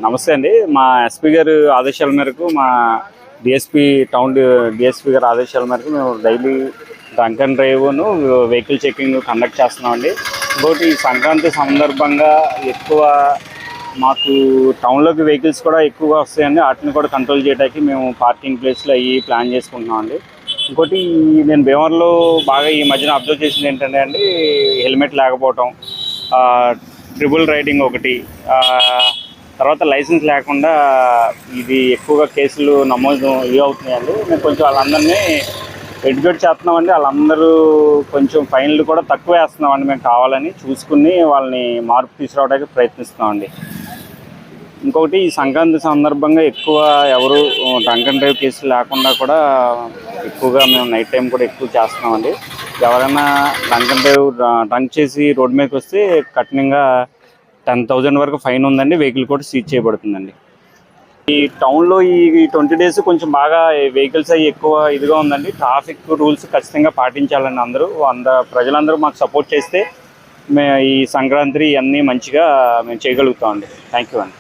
నమస్తే అండి. మా ఎస్పీ గారు ఆదేశాల మేరకు, మా డిఎస్పీ టౌన్ డిఎస్పీ గారు ఆదేశాల మేరకు మేము డైలీ డ్రంక్ అండ్ డ్రైవ్ను వెహికల్ చెకింగ్ కండక్ట్ చేస్తున్నామండి. ఇంకోటి ఈ సంక్రాంతి సందర్భంగా ఎక్కువ మాకు టౌన్లోకి వెహికల్స్ కూడా ఎక్కువగా వస్తాయండి. వాటిని కూడా కంట్రోల్ చేయడానికి మేము పార్కింగ్ ప్లేస్లో అవి ప్లాన్ చేసుకుంటున్నామండి. ఇంకోటి నేను భీమవరంలో బాగా ఈ మధ్యన అబ్జర్వ్ చేసింది ఏంటంటే అండి, హెల్మెట్ లేకపోవటం, ట్రిపుల్ రైడింగ్ ఒకటి, తర్వాత లైసెన్స్ లేకుండా ఇది ఎక్కువగా కేసులు నమోదు అవుతున్నాయండి. మేము కొంచెం వాళ్ళందరినీ ఎడ్యుకేట్ చేస్తున్నామండి. వాళ్ళందరూ కొంచెం ఫైన్లు కూడా తక్కువ వేస్తున్నామండి. మేము కావాలని చూసుకుని వాళ్ళని మార్పు తీసుకురావడానికి ప్రయత్నిస్తున్నామండి. ఇంకొకటి ఈ సంక్రాంతి సందర్భంగా ఎక్కువ ఎవరు డ్రంక్ అండ్ డ్రైవ్ కేసులు లేకుండా కూడా ఎక్కువగా మేము నైట్ టైం కూడా ఎక్కువ చేస్తున్నామండి. ఎవరైనా డ్రంక్ అండ్ డ్రైవ్ డ్రంక్ చేసి రోడ్డు మీదకి వస్తే కఠినంగా 10,000 వరకు ఫైన్ ఉందండి. వెహికల్ కూడా సీజ్ చేయబడుతుందండి. ఈ టౌన్లో ఈ 20 days కొంచెం బాగా వెహికల్స్ అవి ఎక్కువ ఇదిగా ఉందండి. ట్రాఫిక్ రూల్స్ ఖచ్చితంగా పాటించాలండి. ప్రజలందరూ మాకు సపోర్ట్ చేస్తే ఈ సంక్రాంతి అన్నీ మంచిగా మేము చేయగలుగుతామండి. థ్యాంక్ యూ అండి.